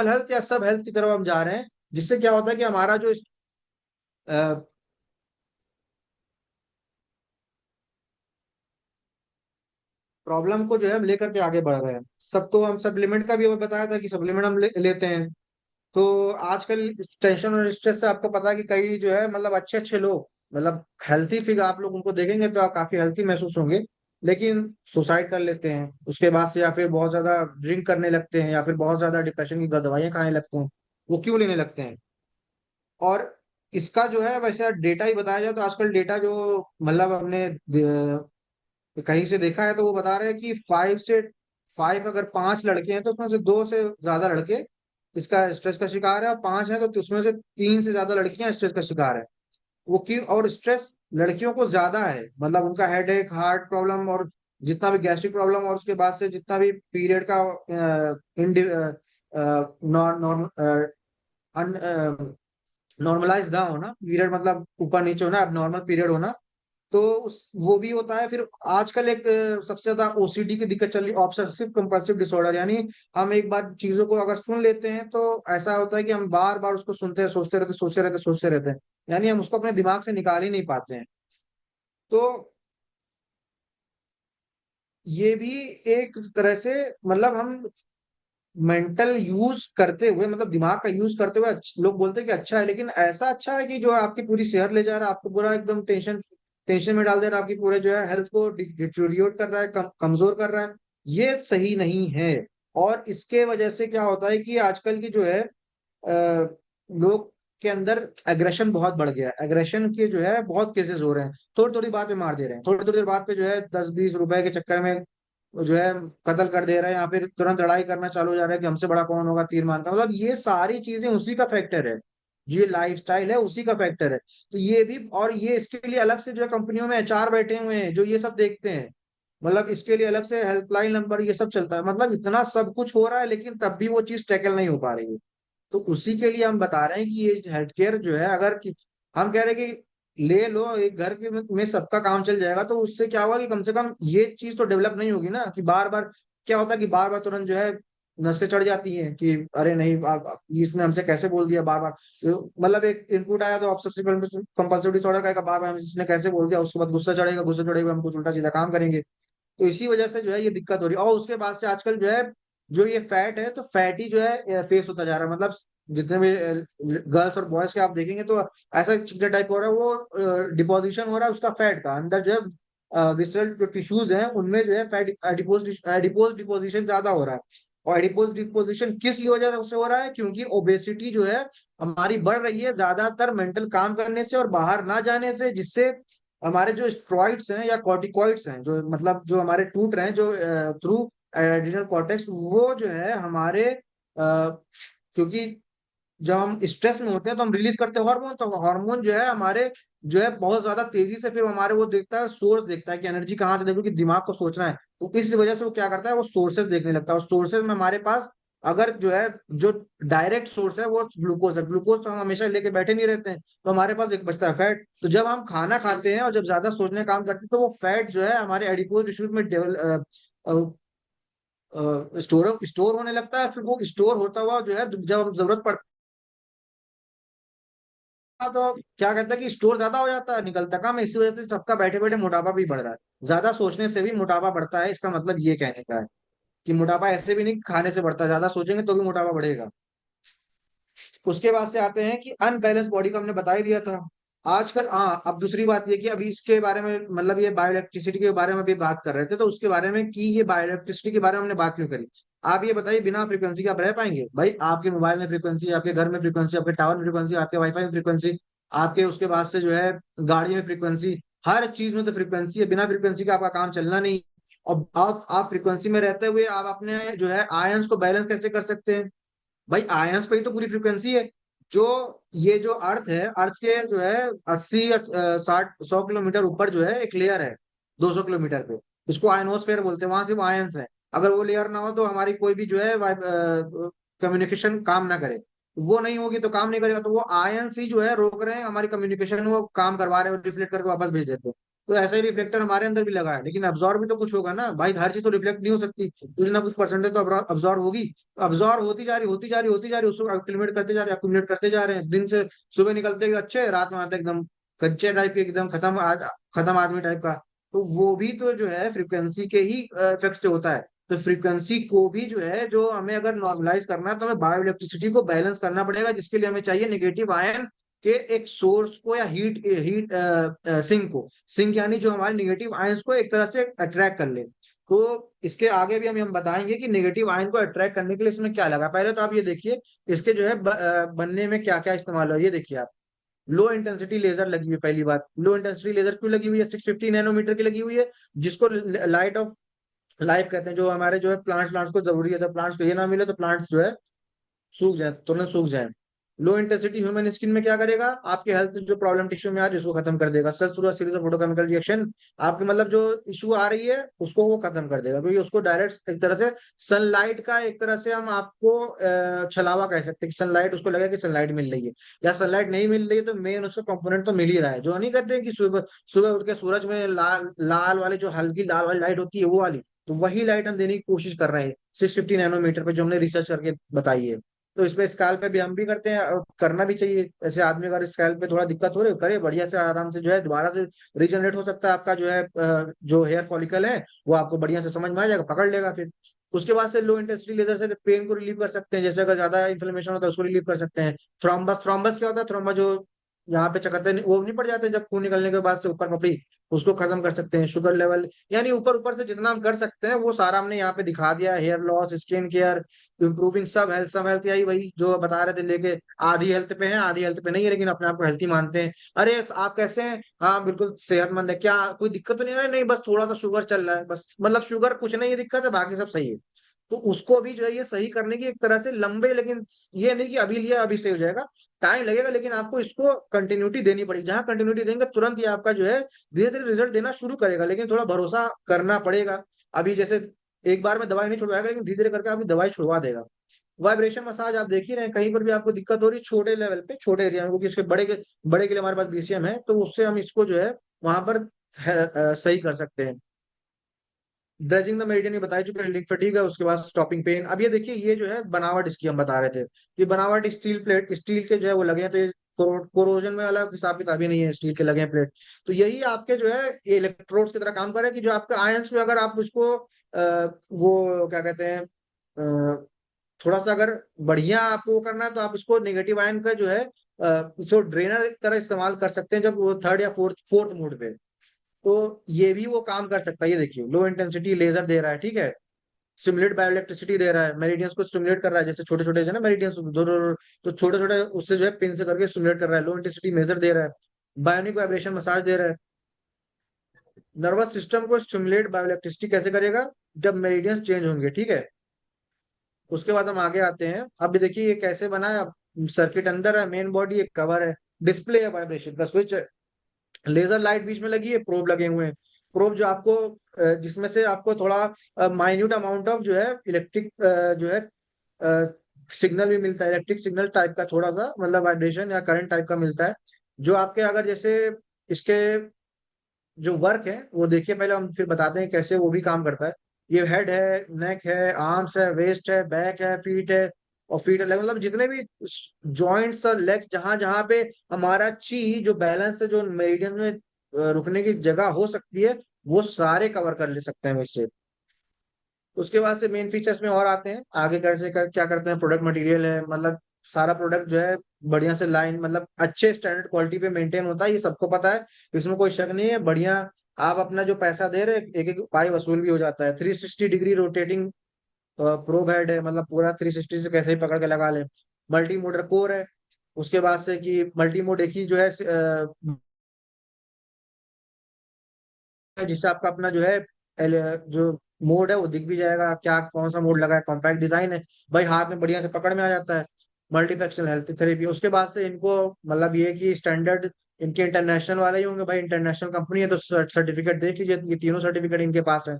हेल्थ या सब हेल्थ की तरफ हम जा रहे हैं। जिससे क्या होता है कि हमारा जो प्रॉब्लम को जो है हम लेकर के आगे बढ़ रहे हैं। सब तो हम सप्लीमेंट का भी अभी बताया था कि सप्लीमेंट हम लेते हैं। तो आजकल इस टेंशन और स्ट्रेस से आपको पता है कि कई जो है मतलब अच्छे अच्छे लोग मतलब हेल्थी फिगर आप लोग उनको देखेंगे तो आप काफी हेल्थी महसूस होंगे, लेकिन सुसाइड कर लेते हैं उसके बाद से, या फिर बहुत ज्यादा ड्रिंक करने लगते हैं, या फिर बहुत ज्यादा डिप्रेशन की दवाइयां खाने लगते हैं। वो क्यों लेने लगते हैं? और इसका जो है वैसे डेटा ही बताया जाए तो आजकल डेटा जो मतलब हमने कहीं से देखा है तो वो बता रहे हैं कि 5 अगर 5 लड़के हैं तो उसमें से 2 से ज्यादा लड़के इसका स्ट्रेस का शिकार है, और 5 है तो उसमें से 3 से ज्यादा लड़कियां स्ट्रेस का शिकार है। वो क्यों? और स्ट्रेस लड़कियों को ज्यादा है, मतलब उनका हेडेक, हार्ट प्रॉब्लम, और जितना भी गैस्ट्रिक प्रॉब्लम, और उसके बाद से जितना भी पीरियड का नॉर्मलाइज ना होना, पीरियड मतलब ऊपर नीचे होना, अब नॉर्मल पीरियड होना, तो वो भी होता है। फिर आजकल एक सबसे ज्यादा ओसीडी की दिक्कत चल रही, ऑब्सेसिव कंपल्सिव डिसऑर्डर, यानी हम एक बार चीजों को अगर सुन लेते हैं तो ऐसा होता है कि हम बार बार उसको सुनते हैं, सोचते रहते हैं, यानी हम उसको अपने दिमाग से निकाल ही नहीं पाते हैं। तो ये भी एक तरह से, मतलब हम मेंटल यूज करते हुए, मतलब दिमाग का यूज करते हुए लोग बोलते हैं कि अच्छा है, लेकिन ऐसा अच्छा है कि जो आपकी पूरी सेहत ले जा रहा है, आपको पूरा एकदम टेंशन में डाल दे रहा है, आपकी पूरे जो है हेल्थ को डिटेरियोरेट कर रहा है, कमजोर कर रहा है। ये सही नहीं है। और इसके वजह से क्या होता है कि आजकल की जो है लोग के अंदर एग्रेशन बहुत बढ़ गया है, एग्रेशन के जो है बहुत केसेस हो रहे हैं, थोड़ी थोड़ी बात पे मार दे रहे हैं, थोड़ी थोड़ी देर बात पे जो है 10-20 रुपए के चक्कर में वो जो है कत्ल कर दे रहे हैं, या फिर तुरंत लड़ाई करना चालू हो जा रहा है कि हमसे बड़ा कौन होगा, तीर मान का, मतलब ये सारी चीजें उसी का फैक्टर है। जो ये लाइफ स्टाइल है उसी का फैक्टर है। तो ये भी, और ये इसके लिए अलग से जो है कंपनियों में एचआर बैठे हुए हैं जो ये सब देखते हैं, मतलब इसके लिए अलग से हेल्पलाइन नंबर ये सब चलता है, मतलब इतना सब कुछ हो रहा है लेकिन तब भी वो चीज टैकल नहीं हो पा रही है। तो उसी के लिए हम बता रहे हैं कि ये हेल्थ केयर जो है, अगर हम कह रहे हैं कि ले लो एक घर के में सबका काम चल जाएगा, तो उससे क्या होगा कि कम से कम ये चीज तो डेवलप नहीं होगी ना, कि बार बार क्या होता है कि बार बार तुरंत जो है नसें चढ़ जाती हैं कि अरे नहीं, इसने हमसे कैसे बोल दिया बार बार, मतलब एक इनपुट आया तो ऑब्सेसिव कंपल्सिव डिसऑर्डर का, बार बार इसने कैसे बोल दिया, उसके बाद गुस्सा चढ़ेगा, हम कुछ उल्टा सीधा काम करेंगे। तो इसी वजह से जो है ये दिक्कत हो रही है। और उसके बाद से आजकल जो है, जो ये फैट है तो फैटी जो है फेस होता जा रहा है, मतलब जितने भी गर्ल्स और बॉयज के आप देखेंगे तो ऐसा चिकन टाइप हो रहा है, वो डिपोजिशन हो रहा है उसका फैट का, अंदर जो है विसरल जो टिश्यूज हैं उनमें जो है फैट एडिपोज डिपोजिशन ज्यादा हो रहा है। और एडिपोज डिपोजिशन किस वजह से हो रहा है? क्योंकि ओबेसिटी जो है हमारी बढ़ रही है ज्यादातर मेंटल काम करने से और बाहर ना जाने से, जिससे हमारे जो स्ट्रॉइड्स हैं या कॉर्टिकॉइड्स हैं, जो मतलब जो हमारे टूट रहे हैं जो थ्रू एड्रिनल कॉर्टेक्स, वो जो है हमारे क्योंकि जब हम स्ट्रेस में होते हैं तो हम रिलीज करते हैं हार्मोन, तो हार्मोन जो है हमारे जो है बहुत ज्यादा तेजी से फिर हमारे वो देखता है, सोर्स देखता है कि एनर्जी कहाँ से देखो, कि दिमाग को सोचना है, तो इस वजह से वो क्या करता है, वो सोर्सेज देखने लगता है। और सोर्सेज में हमारे पास अगर जो है जो डायरेक्ट सोर्स है वो ग्लूकोज है, ग्लूकोज तो हम हमेशा लेके बैठे नहीं रहते हैं, तो हमारे पास एक बचता है फैट। तो जब हम खाना खाते हैं और जब ज्यादा सोचने का काम करते हैं तो वो फैट जो है हमारे एडिपोज टिश्यूज में स्टोर होने लगता है। फिर वो स्टोर होता हुआ जो है जब हम जरूरत पड़ती है तो क्या कहता है कि स्टोर ज्यादा हो जाता है, निकलता कम है। इसी वजह से सबका बैठे बैठे मोटापा भी बढ़ रहा है। ज्यादा सोचने से भी मोटापा बढ़ता है, इसका मतलब ये कहने का है कि मोटापा ऐसे भी नहीं खाने से बढ़ता है, ज्यादा सोचेंगे तो भी मोटापा बढ़ेगा। उसके बाद से आते हैं कि अनबैलेंस बॉडी का हमने बता ही दिया था। आजकल हाँ, अब दूसरी बात ये कि अभी इसके बारे में, मतलब ये बायोइलेक्ट्रिसिटी के बारे में भी बात कर रहे थे, तो उसके बारे में कि ये बायोइलेक्ट्रिसिटी के बारे में हमने बात क्यों करी। आप ये बताइए, बिना फ्रीक्वेंसी के आप रह पाएंगे? भाई आपके मोबाइल में फ्रीक्वेंसी, आपके घर में फ्रीक्वेंसी, आपके टावर में फ्रीक्वेंसी, आपके वाईफाई में फ्रीक्वेंसी, आपके उसके बाद से जो है गाड़ी में फ्रीक्वेंसी, हर चीज में तो फ्रीक्वेंसी है, बिना फ्रीक्वेंसी का आपका काम चलना नहीं। और आप फ्रीक्वेंसी में रहते हुए आप अपने जो है आयंस को बैलेंस कैसे कर सकते हैं? भाई आयंस पे ही तो पूरी फ्रिक्वेंसी है। जो ये जो अर्थ है, अर्थ के जो है 80 या 60 100 किलोमीटर ऊपर जो है एक लेयर है, 200 किलोमीटर पे, इसको आयनोस्फेयर बोलते हैं, वहां से वो आयंस है। अगर वो लेयर ना हो तो हमारी कोई भी जो है कम्युनिकेशन काम ना करे, वो नहीं होगी तो काम नहीं करेगा, तो वो आयंस ही जो है रोक रहे हैं हमारी कम्युनिकेशन, वो काम करवा रहे हैं, रिफ्लेक्ट करके वापस भेज देते हैं। तो ऐसा ही रिफ्लेक्टर हमारे अंदर भी लगा है, लेकिन अब्जॉर्ब भी तो कुछ होगा ना भाई, हर चीज तो रिफ्लेक्ट नहीं हो सकती, कुछ ना कुछ परसेंटेज तो अब्जॉर्ब होगी। अब्जॉर्ब होती जा रही, होती जा रही, उसको अक्यूमुलेट करते जा रहे हैं दिन से। सुबह निकलते ही अच्छे, रात में आते एकदम कच्चे टाइप के, एकदम खत्म आदमी टाइप का। तो वो भी तो जो है फ्रीक्वेंसी के ही इफेक्ट से होता है। तो फ्रीक्वेंसी को भी जो है, जो हमें अगर नॉर्मलाइज करना है तो हमें बायो इलेक्ट्रिसिटी को बैलेंस करना पड़ेगा, जिसके लिए हमें चाहिए नेगेटिव आयन कि एक सोर्स को या हीट हीट सिंक यानी जो हमारे निगेटिव आयंस को एक तरह से अट्रैक्ट कर ले। तो इसके आगे भी हम बताएंगे कि नेगेटिव आयन को अट्रैक्ट करने के लिए इसमें क्या लगा। पहले तो आप ये देखिए इसके जो है बनने में क्या क्या इस्तेमाल हो। ये देखिए आप, लो इंटेंसिटी लेजर लगी हुई है। पहली बात, लो इंटेंसिटी लेजर क्यों लगी हुई है? 650 नैनोमीटर की लगी हुई है, जिसको लाइट ऑफ लाइफ कहते हैं। जो हमारे जो है प्लांट्स प्लांट्स को जरूरी है, तो प्लांट्स को ये ना मिले तो प्लांट्स जो है सूख जाए, तुरंत सूख जाए। लो इंटेंसिटी ह्यूमन स्किन में क्या करेगा? आपके हेल्थ जो प्रॉब्लम टिश्यू में आ रही है उसको खत्म कर देगा। Cells through series of photochemical reaction, आपकी मतलब जो इशू आ रही है उसको वो खत्म कर देगा, क्योंकि उसको डायरेक्ट एक तरह से सनलाइट का, एक तरह से हम आपको छलावा कह सकते हैं कि सनलाइट उसको लगा कि सनलाइट मिल रही है। या सनलाइट नहीं मिल रही है तो मेन उसका कंपोनेंट तो मिल ही रहा है। जो नहीं कहते हैं कि सुबह सुबह उठ के सूरज में लाल लाल वाली, जो हल्की लाल वाली लाइट होती है वो वाली, तो वही लाइट हम देने की कोशिश कर रहे हैं 650 नैनोमीटर पे, जो हमने रिसर्च करके बताई है। तो इसमें स्कैल्प पे भी हम भी करते हैं, और करना भी चाहिए। ऐसे आदमी अगर स्कैल्प पे थोड़ा दिक्कत हो रही है, करे बढ़िया से, आराम से जो है दोबारा से रीजनरेट हो सकता है। आपका जो है जो हेयर फॉलिकल है वो आपको बढ़िया से समझ में आ जाएगा, पकड़ लेगा फिर। उसके बाद से लो इंटेंसिटी लेजर से पेन को रिलीव कर सकते हैं। जैसे अगर ज्यादा इन्फ्लेमेशन होता है उसको रिलीव कर सकते हैं। थ्रोम्बस, थ्रोम्बस क्या होता है? थ्रोम्बस जो यहाँ पे चकत्ते वो नहीं पड़ जाते जब खून निकलने के बाद से ऊपर पपड़ी, उसको खत्म कर सकते हैं। शुगर लेवल, यानी ऊपर ऊपर से जितना हम कर सकते हैं वो सारा हमने यहाँ पे दिखा दिया। Hair loss, skin care, improving सब हेल्थ, यही वही जो बता रहे थे। लेके आधी हेल्थ पे है, आधी हेल्थ पे नहीं है, लेकिन अपने आप को हेल्थी मानते हैं। अरे आप कैसे हैं? हाँ बिल्कुल सेहतमंद है। क्या कोई दिक्कत तो नहीं आ रही? नहीं, बस थोड़ा सा शुगर चल रहा है बस, मतलब शुगर कुछ नहीं है दिक्कत है, बाकी सब सही है। तो उसको भी जो है ये सही करने की एक तरह से लंबे, लेकिन ये नहीं कि अभी लिया अभी सही हो जाएगा, टाइम लगेगा। लेकिन आपको इसको कंटिन्यूटी देनी पड़ेगी। जहां कंटिन्यूटी देंगे तुरंत ही आपका जो है धीरे धीरे रिजल्ट देना शुरू करेगा, लेकिन थोड़ा भरोसा करना पड़ेगा। अभी जैसे एक बार में दवाई नहीं छुड़वाएगा, लेकिन धीरे धीरे करके आपकी दवाई छुड़वा देगा। वाइब्रेशन मसाज आप देख ही रहे हैं, कहीं पर भी आपको दिक्कत हो रही है छोटे लेवल पे, छोटे एरिया में, क्योंकि इसके बड़े के लिए हमारे पास बीसीएम है, तो उससे हम इसको जो है वहां पर सही कर सकते हैं। ड्रेजिंग द मेरिडियन ये बता चुके हैं, लिंक फटीग है, उसके बाद स्टॉपिंग पेन। अब ये देखिए, ये जो है बनावट इसकी हम बता रहे थे कि बनावट स्टील प्लेट, स्टील के जो है वो लगे हैं, तो ये कोरोजन में अलग हिसाब किताब ही नहीं है, स्टील के लगे हैं प्लेट। तो यही आपके जो है इलेक्ट्रोड्स की तरह काम कर रहे हैं, कि जो आपके आयंस में अगर आप उसको वो क्या कहते हैं, थोड़ा सा अगर बढ़िया आपको वो करना है तो आप इसको नेगेटिव आयन का जो है इसको ड्रेनर की तरह इस्तेमाल कर सकते हैं, जब वो थर्ड या फोर्थ फोर्थ मोड पे। तो ये भी वो काम कर सकता है। ये देखिए, लो इंटेंसिटी लेजर दे रहा है, ठीक है, स्टिमुलेट बायो इलेक्ट्रिसिटी दे रहा है, मेरिडियंस को स्टिमुलेट कर रहा है, जैसे छोटे छोटे जो है ना मेरिडियंस, तो छोटे छोटे उससे जो है पिन से करके स्टिमुलेट कर रहा है। लो इंटेंसिटी मेजर दे रहा है, बायोनिक वाइब्रेशन मसाज दे रहा है। नर्वस सिस्टम को स्टिमुलेट बायो इलेक्ट्रिसिटी कैसे करेगा? जब मेरिडियंस चेंज होंगे, ठीक है। उसके बाद हम आगे आते हैं। अब देखिए ये कैसे बना है। सर्किट अंदर है, मेन बॉडी एक कवर है, डिस्प्ले है, वाइब्रेशन का स्विच है, लेजर लाइट बीच में लगी है, प्रोब लगे हुए हैं। प्रोब जो आपको जिसमें से आपको थोड़ा माइन्यूट अमाउंट ऑफ जो है इलेक्ट्रिक जो है सिग्नल भी मिलता है, इलेक्ट्रिक सिग्नल टाइप का, थोड़ा सा मतलब वाइब्रेशन या करंट टाइप का मिलता है। जो आपके अगर जैसे इसके जो वर्क है वो देखिए, पहले हम फिर बताते हैं कैसे वो भी काम करता है। ये हेड है, नेक है, आर्म्स है, वेस्ट है, बैक है, फीट है, और फीट है, मतलब जितने भी जॉइंट्स और लेग्स, जहां जहां पे हमारा ची जो बैलेंस है, जो मेरिडियन में रुकने की जगह हो सकती है, वो सारे कवर कर ले सकते हैं इससे। उसके बाद से मेन फीचर्स में और आते हैं आगे, कैसे क्या करते हैं। प्रोडक्ट मटेरियल है, मतलब सारा प्रोडक्ट जो है बढ़िया से लाइन, मतलब अच्छे स्टैंडर्ड क्वालिटी पे मेंटेन होता है, ये सबको पता है, इसमें कोई शक नहीं है। बढ़िया, आप अपना जो पैसा दे रहे हैं एक एक पाई वसूल भी हो जाता है। 360 डिग्री रोटेटिंग प्रोब हेड है, मतलब पूरा 360 से कैसे ही पकड़ के लगा ले। मल्टी मोडर कोर है। उसके बाद से कि मल्टी मोड एक ही जो है जिससे आपका अपना जो है जो मोड है वो दिख भी जाएगा, क्या कौन सा मोड लगा है। कॉम्पैक्ट डिजाइन है भाई, हाथ में बढ़िया से पकड़ में आ जाता है। मल्टीफेक्शनल हेल्थ थेरेपी। उसके बाद से इनको मतलब ये है कि स्टैंडर्ड इनके इंटरनेशनल वाले ही होंगे भाई, इंटरनेशनल कंपनी है तो सर्टिफिकेट देख लीजिए, ये तीनों सर्टिफिकेट इनके पास है।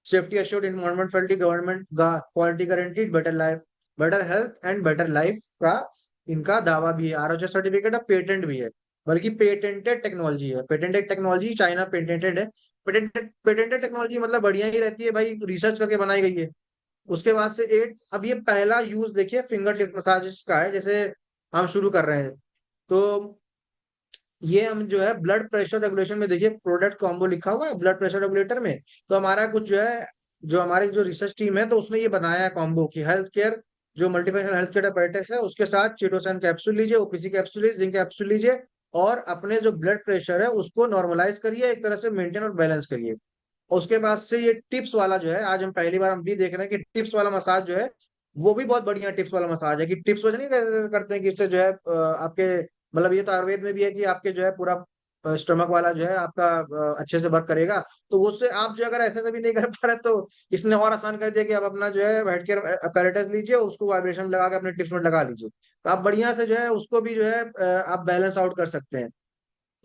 Safety assured, environment friendly, government quality guaranteed, better life, better health and better life का इनका दावा भी है। आरओचे सर्टिफिकेट है, पेटेंट भी है, बल्कि पेटेंटेड टेक्नोलॉजी है। पेटेंटेड टेक्नोलॉजी चाइना पेटेंटेड है। पेटेंटेड टेक्नोलॉजी मतलब बढ़िया ही रहती है भाई, रिसर्च करके बनाई गई है। उसके बाद से एट, अब ये पहला यूज देखिए फिंगर टिप मसाज का है, जैसे हम शुरू कर रहे हैं। तो ये हम जो है ब्लड प्रेशर रेगुलेशन में देखिए, प्रोडक्ट कॉम्बो लिखा हुआ है ब्लड प्रेशर रेगुलेटर में। तो हमारा कुछ जो है, जो हमारी जो रिसर्च टीम है, तो उसने ये बनाया है कॉम्बो की हेल्थ केयर जो मल्टीफंक्शनल हेल्थ केयर apparatus है उसके साथ चिटोसन कैप्सूल लीजिए, ओपीसी कैप्सूल लीजिए, जिंक कैप्सूल लीजिए, और अपने जो ब्लड प्रेशर है उसको नॉर्मलाइज करिए, एक तरह से मेंटेन और बैलेंस करिए। और उसके बाद से ये टिप्स वाला जो है, आज हम पहली बार हम भी देख रहे हैं कि टिप्स वाला मसाज जो है वो भी बहुत बढ़िया टिप्स वाला मसाज है। कि टिप्स वो जो नहीं करते हैं कि इससे जो है आपके, मतलब ये तो आयुर्वेद में भी है कि आपके जो है पूरा स्टमक वाला जो है आपका अच्छे से वर्क करेगा। तो उससे आप जो अगर ऐसे से भी नहीं कर पा रहे तो इसने और आसान कर दिया कि आप अपना जो है हेड केयर अपैरेटस लीजिए, उसको वाइब्रेशन लगा के अपने टिप्स में लगा लीजिए, तो आप बढ़िया से जो है उसको भी जो है आप बैलेंस आउट कर सकते हैं।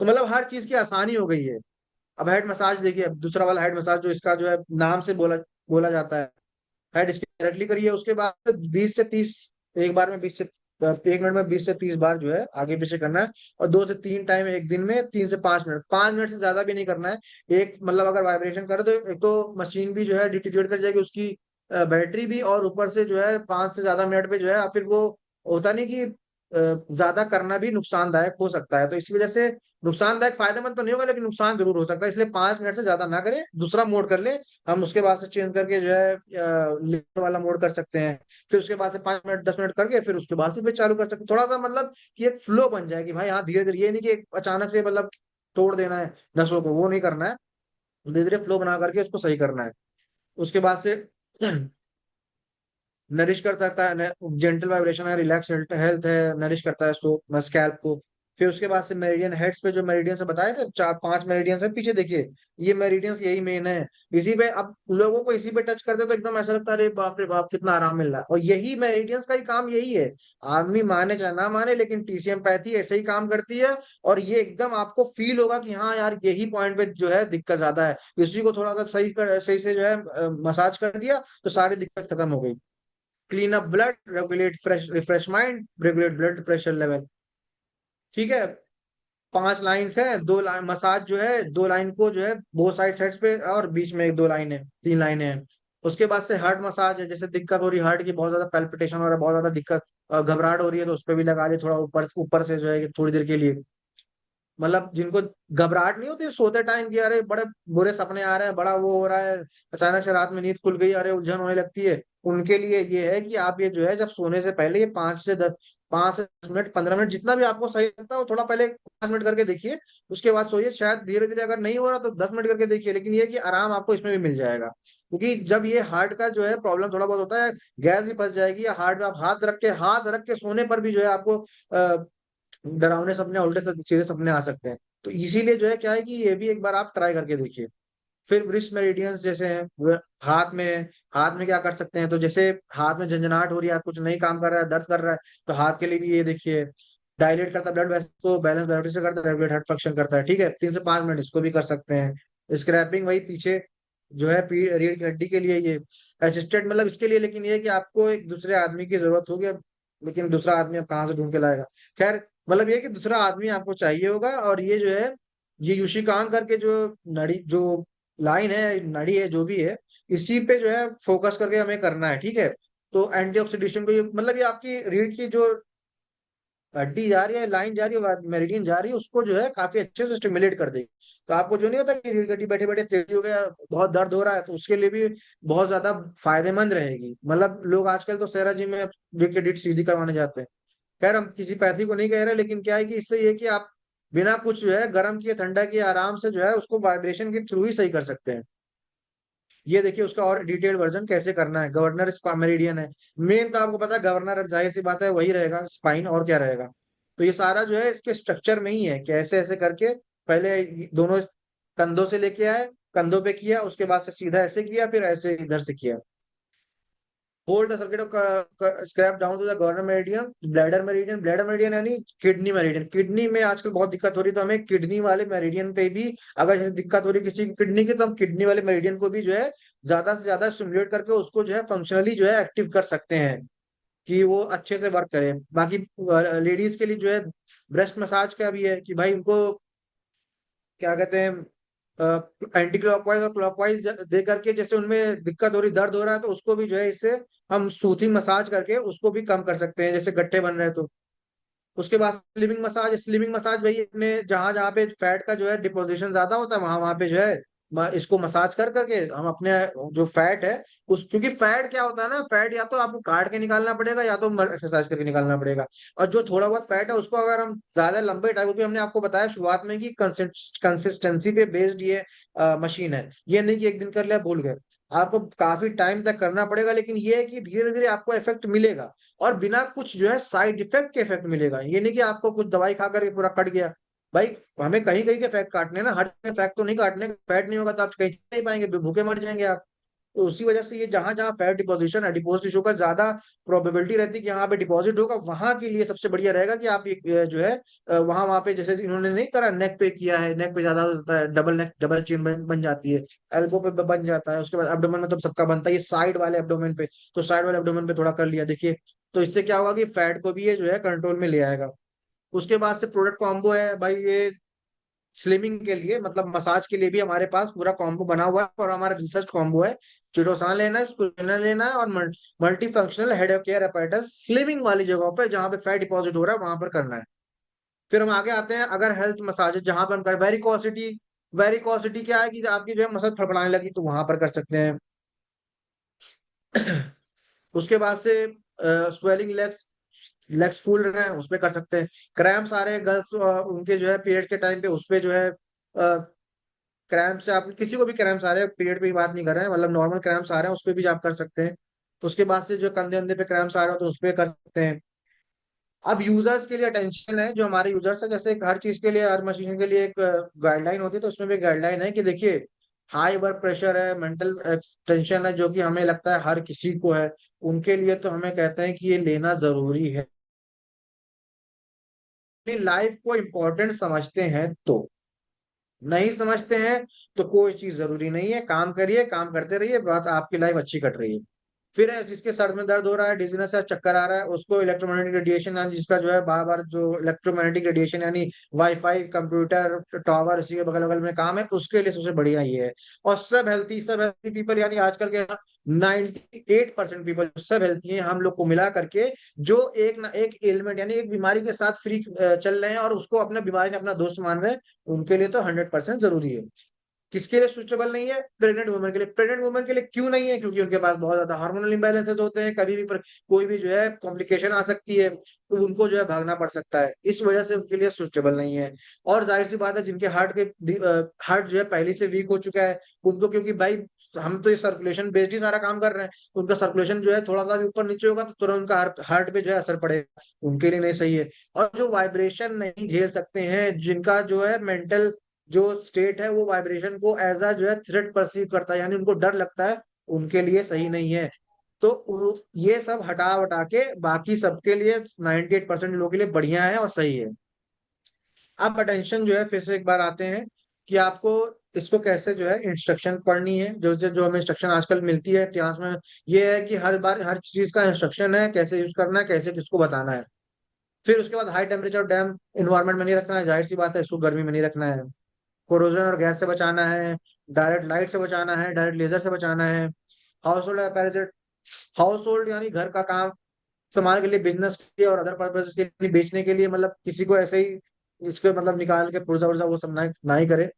तो मतलब हर चीज की आसानी हो गई है। अब हेड मसाज देखिए, अब दूसरा वाला हेड मसाज जो इसका जो है नाम से बोला बोला जाता है, हेड इसकी डायरेक्टली करिए, उसके बाद 20 से 30, एक बार में 20 से 1 मिनट में 20 से 30 बार जो है आगे पीछे करना है। और 2 से 3 टाइम एक दिन में 3 से 5 मिनट, 5 मिनट से ज्यादा भी नहीं करना है। एक मतलब अगर वाइब्रेशन करे तो एक तो मशीन भी जो है डिटीरियोरेट कर जाएगी, उसकी बैटरी भी, और ऊपर से जो है 5 से ज्यादा मिनट पे जो है फिर वो होता नहीं कि ज्यादा करना भी नुकसानदायक हो सकता है। तो इसी वजह से नुकसानदायक, फायदेमंद तो नहीं होगा लेकिन नुकसान जरूर हो सकता है, इसलिए 5 मिनट से ज्यादा ना करें, दूसरा मोड कर ले। हम उसके बाद से चेंज करके जो है लिफ्ट वाला मोड कर सकते हैं। फिर उसके बाद से 5 मिनट 10 मिनट करके फिर उसके बाद से फिर चालू कर सकते हैं। थोड़ा सा मतलब कि एक फ्लो बन जाए कि भाई हाँ धीरे धीरे, ये नहीं कि अचानक से मतलब तोड़ देना है नसों को, वो नहीं करना है। धीरे धीरे फ्लो बना करके उसको सही करना है। उसके बाद से नरिश कर सकता है, जेंटल वाइब्रेशन है, रिलैक्स हेल्थ है, नरिश करता है सो स्कैल्प को। फिर उसके बाद से मेरिडियन हेड्स पे जो मेरिडियंस बताए थे, 4 5 मेरिडियंस है पीछे देखिए, ये मेरिडियंस यही मेन है। इसी पे अब लोगों को इसी पे टच करते तो एकदम ऐसा लगता है अरे बाप रे बाप कितना आराम मिल रहा है, और यही मेरिडियंस का ही काम यही है। आदमी माने चाहे ना माने लेकिन टीसीएम पैथी ऐसे ही काम करती है। और ये एकदम आपको फील होगा कि हाँ यार यही पॉइंट पे जो है दिक्कत ज्यादा है, इसी को थोड़ा सा सही से जो है मसाज कर दिया तो सारी दिक्कत खत्म हो गई। Clean up blood, regulate fresh refresh mind, regulate blood pressure level. ठीक है, 5 लाइन्स है, 2 लाइन मसाज जो है, 2 लाइन को जो है बोथ साइड्स पे, और बीच में 1 2 लाइन है, 3 लाइनें हैं। उसके बाद से हार्ट मसाज है, जैसे दिक्कत हो रही है हार्ट की, बहुत ज्यादा पैल्पिटेशन हो रहा है, बहुत ज्यादा दिक्कत, घबराहट हो रही है, तो उस पर भी लगा दे थोड़ा ऊपर ऊपर से जो है कि थोड़ी देर के लिए। मतलब जिनको घबराहट नहीं होती सोते टाइम की, अरे बड़े बुरे सपने आ रहे हैं, बड़ा वो हो रहा है, अचानक से रात में नींद खुल गई, अरे उलझन होने लगती है, उनके लिए ये है कि आप ये जो है जब सोने से पहले ये 5 से 10 5 से 10 मिनट जितना भी आपको सही लगता है वो थोड़ा पहले 5 मिनट करके देखिए। उसके बाद सोइए, शायद धीरे धीरे अगर नहीं हो रहा तो 10 मिनट करके देखिए, लेकिन ये है कि आराम आपको इसमें भी मिल जाएगा। क्योंकि जब ये हार्ट का जो है प्रॉब्लम थोड़ा बहुत होता है, गैस भी फंस जाएगी, या हार्ट में आप हाथ रख के सोने पर भी जो है आपको डरावने सपने, उल्टे सीधे सपने आ सकते हैं। तो इसीलिए जो है क्या है कि ये भी एक बार आप ट्राई करके देखिए। फिर wrist मेरिडियंस जैसे हैं वो हाथ में, हाथ में क्या कर सकते हैं, तो जैसे हाथ में झंझनाहट हो रही है, कुछ नहीं काम कर रहा है, दर्द कर रहा है, तो हाथ के लिए भी ये देखिए, डायलेट करता है ब्लड वेसल को, बैलेंस ब्लड से करता है, रेगुलेट हार्ट फंक्शन करता है। ठीक है, 3 से 5 मिनट इसको भी कर सकते हैं। स्क्रैपिंग वही पीछे जो है रीढ़ की हड्डी के लिए ये असिस्टेड, मतलब इसके लिए, लेकिन ये है कि आपको एक दूसरे आदमी की जरूरत होगी अब, लेकिन दूसरा आदमी आप कहाँ से ढूंढ के लाएगा। खैर, मतलब ये है कि दूसरा आदमी आपको चाहिए होगा। और ये जो है ये यूशिकांग करके जो नड़ी जो लाइन है, नड़ी है जो भी है, इसी पे जो है फोकस करके हमें करना है। ठीक है, तो एंटीऑक्सीडेशन को ये मतलब ये आपकी रीढ़ की जो हड्डी जा रही है, लाइन जा रही है, मेरिडियन जा रही है, उसको जो है काफी अच्छे से स्टिमुलेट कर देगी। तो आपको जो नहीं होता कि रीढ़ की हड्डी बैठे बैठे टेढ़ी हो गया, बहुत दर्द हो रहा है, तो उसके लिए भी बहुत ज्यादा फायदेमंद रहेगी। मतलब लोग आजकल तो सेरा जी में रीढ़ की हड्डी सीधी करवाने जाते हैं। खैर हम किसी पैथी को नहीं कह रहे, लेकिन क्या है कि इससे ये कि आप बिना कुछ जो है गर्म किए ठंडा किए आराम से जो है उसको वाइब्रेशन के थ्रू ही सही कर सकते हैं। ये देखिए उसका और डिटेल्ड वर्जन कैसे करना है। गवर्नर मेरिडियन है, मेन तो आपको पता है गवर्नर, जाहिर सी बात है वही रहेगा, स्पाइन और क्या रहेगा। तो ये सारा जो है इसके स्ट्रक्चर में ही है कि ऐसे ऐसे करके पहले दोनों कंधों से लेके आए, कंधों पे किया, उसके बाद से सीधा ऐसे किया, फिर ऐसे इधर से किया। Hold the circuit of scrap down to the governor meridian, bladder meridian, bladder meridian यानी किडनी मेरिडियन। किडनी में आजकल बहुत दिक्कत हो रही है, तो हमें किडनी वाले मेरिडियन पे भी अगर जैसे दिक्कत हो रही है किसी की किडनी की, तो हम किडनी वाले मेरिडियन को भी जो है ज्यादा से ज्यादा स्टिमुलेट करके उसको जो है फंक्शनली जो है एक्टिव कर सकते हैं कि वो अच्छे से वर्क करे। बाकी लेडीज के लिए जो है ब्रेस्ट मसाज का भी है कि भाई उनको क्या कहते हैं, एंटी क्लॉकवाइज और क्लॉकवाइज दे करके, जैसे उनमें दिक्कत हो रही, दर्द हो रहा है, तो उसको भी जो है इससे हम सूथिंग मसाज करके उसको भी कम कर सकते हैं, जैसे गट्ठे बन रहे हैं तो। उसके बाद स्लिमिंग मसाज, स्लिमिंग मसाज भाई अपने जहां जहां पे फैट का जो है डिपोजिशन ज्यादा होता है वहां वहां पे जो है इसको मसाज कर करके हम अपने जो फैट है उस, क्योंकि फैट क्या होता है ना, फैट या तो आपको काट के निकालना पड़ेगा या तो एक्सरसाइज करके निकालना पड़ेगा। और जो थोड़ा बहुत फैट है उसको अगर हम ज्यादा लंबे टाइम, क्योंकि हमने आपको बताया शुरुआत में कि कंसिस्टेंसी पे बेस्ड ये मशीन है, ये नहीं कि एक दिन कर लिया भूल गए, आपको काफी टाइम तक करना पड़ेगा। लेकिन ये है कि धीरे धीरे आपको इफेक्ट मिलेगा, और बिना कुछ जो है साइड इफेक्ट के इफेक्ट मिलेगा। ये नहीं कि आपको कुछ दवाई खा करके पूरा कट गया। भाई हमें कहीं कहीं के फैक्ट काटने हैं ना, हर जगह फैक्ट तो नहीं काटने, फैट नहीं होगा तो आप कहीं नहीं पाएंगे, भूखे मर जाएंगे आप। तो उसी वजह से ये जहां जहां फैट डिपोजिशन है, डिपोजिट टिश्यू का ज्यादा प्रोबेबिलिटी रहती है कि यहाँ पे डिपॉजिट होगा, वहां के लिए सबसे बढ़िया रहेगा कि आप जो है वहां वहां पे, जैसे इन्होंने नहीं करा नेक पे किया है, नेक पे ज्यादा होता है, डबल नेक डबल चेन बन जाती है, एल्बो पे बन जाता है, उसके बाद एब्डोमेन में तो सबका बनता है, ये साइड वाले एब्डोमेन पे, तो साइड वाले एब्डोमेन पे थोड़ा कर लिया देखिए। तो इससे क्या होगा कि फैट को भी ये जो है कंट्रोल में ले आएगा। उसके बाद से प्रोडक्ट कॉम्बो है भाई, ये स्लिमिंग के लिए मतलब मसाज के लिए भी हमारे पास पूरा कॉम्बो बना हुआ है, और हमारा रिसर्च कॉम्बो है। चिटोसान लेना है, स्क्विनल लेना है, और multi functional head care apparatus slimming वाली जगहों पे जहां पे फैट डिपॉजिट हो रहा है वहां पर करना है। फिर हम आगे आते हैं, अगर हेल्थ मसाज जहां पर हम कर, वेरिकोसिटी, वेरिकोसिटी क्या है कि आपकी जो है मसल फड़फड़ाने लगी तो वहां पर कर सकते हैं। उसके बाद से स्वेलिंग लेग्स, लेग्स फूल रहे हैं उस पे कर सकते हैं। क्रैम्प्स आ रहे हैं गर्ल्स उनके जो है पीरियड के टाइम पे, उस पे जो है क्रैम्प्स, आप किसी को भी क्रैम्प्स आ रहे हैं, पीरियड पे ही बात नहीं कर रहे हैं, मतलब नॉर्मल क्रैम्प्स आ रहे हैं उस पे भी आप कर सकते हैं। उसके बाद से जो कंधे अंधे पे क्रैम्प्स आ रहे हो तो उस पे कर सकते हैं। अब यूजर्स के लिए अटेंशन है, जो हमारे यूजर्स है, जैसे हर चीज के लिए, हर मशीन के लिए एक गाइडलाइन होती है, तो उसमें भी गाइडलाइन है कि देखिए हाई वर्क प्रेशर है, मेंटल टेंशन है, जो कि हमें लगता है हर किसी को है, उनके लिए तो हमें कहते हैं कि ये लेना जरूरी है। अपनी लाइफ को इम्पोर्टेंट समझते हैं तो, नहीं समझते हैं तो कोई चीज जरूरी नहीं है, काम करिए, काम करते रहिए, बात आपकी लाइफ अच्छी कट रही है। फिर है जिसके सर में दर्द हो रहा है, डिजीनेस है, चक्कर आ रहा है, उसको इलेक्ट्रोमैग्नेटिक रेडिएशन, यानी जिसका जो है बार बार जो इलेक्ट्रोमैग्नेटिक रेडिएशन यानी वाईफाई, कंप्यूटर, टावर इसी के बगल बगल में काम है, उसके लिए सबसे बढ़िया ये है। और सब हेल्थी पीपल, यानी आजकल के 98% पीपल सब हेल्थी हैं, हम लोग को मिला करके, जो एक ना एक एलिमेंट यानी एक बीमारी के साथ फ्री चल रहे हैं, और उसको अपना बीमारी ने अपना दोस्त मान रहे हैं, उनके लिए तो 100% जरूरी है। किसके लिए सुटेबल नहीं है? प्रेग्नेंट वुमेन के लिए। प्रेग्नेंट वुमेन के लिए क्यों नहीं है? क्योंकि उनके पास बहुत ज्यादा हार्मोनल इम्बैलेंसेस होते हैं, कभी भी कोई भी जो है कॉम्प्लिकेशन आ सकती है, तो उनको जो है भागना पड़ सकता है, इस वजह से उनके लिए सुटेबल नहीं है। और जाहिर सी बात है, जिनके हार्ट जो है पहले से वीक हो चुका है, उनको, क्योंकि भाई हम तो ये सर्कुलेशन बेस्ड ही सारा काम कर रहे हैं, तो उनका सर्कुलेशन जो है थोड़ा सा भी ऊपर नीचे होगा तो तुरंत उनका हार्ट पे जो है असर पड़ेगा, उनके लिए नहीं सही है। और जो वाइब्रेशन नहीं झेल सकते हैं, जिनका जो है मेंटल जो स्टेट है वो वाइब्रेशन को एज अ जो है थ्रेट परसीव करता है, यानी उनको डर लगता है, उनके लिए सही नहीं है। तो ये सब हटा वटा के बाकी सबके लिए 98% लोगों के लिए बढ़िया है और सही है। अब अटेंशन जो है फिर से एक बार आते हैं कि आपको इसको कैसे जो है इंस्ट्रक्शन पढ़नी है, जो हमें इंस्ट्रक्शन आजकल मिलती है क्लास में, ये है कि हर बार हर चीज का इंस्ट्रक्शन है, कैसे यूज करना है, कैसे किसको बताना है। फिर उसके बाद हाई टेम्परेचर डैम इन्वायरमेंट में नहीं रखना है, जाहिर सी बात है, इसको गर्मी में नहीं रखना है। कोरोजन और गैस से बचाना है, डायरेक्ट लाइट से बचाना है, डायरेक्ट लेजर से बचाना है। House hold apparatus, house hold यानी घर का काम, इस्तेमाल के लिए, बिजनेस के लिए और अदर पर्पज के लिए, बेचने के लिए, मतलब किसी को ऐसे ही इसको मतलब निकाल के पुर्जा उर्जा वो सब ना ही करे।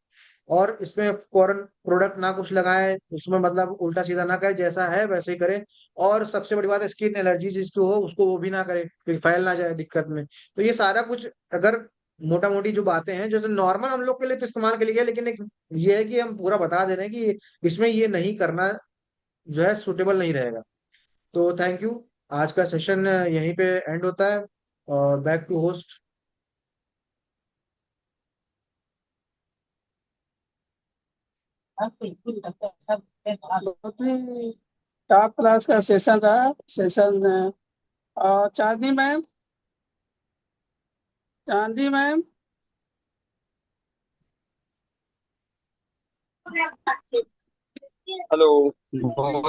और इसमें फॉरेन प्रोडक्ट ना कुछ लगाए, उसमें मतलब उल्टा सीधा ना करे, जैसा है वैसे ही करे। और सबसे बड़ी बात है, स्किन एलर्जी जिसको हो उसको वो भी ना करे, फिर फैल ना जाए दिक्कत में। तो ये सारा कुछ अगर मोटा मोटी जो बातें हैं, जैसे नॉर्मल हम लोग के लिए तो इस्तेमाल के लिए है, लेकिन एक ये है कि हम पूरा बता दे रहे हैं कि इसमें ये नहीं करना जो है सुटेबल नहीं रहेगा। तो थैंक यू, आज का सेशन यहीं पे एंड होता है, और बैक टू होस्ट। बहुत ही टॉप क्लास का सेशन रहा session. Chandni ma'am, Chandi ma'am. Hello. बहुत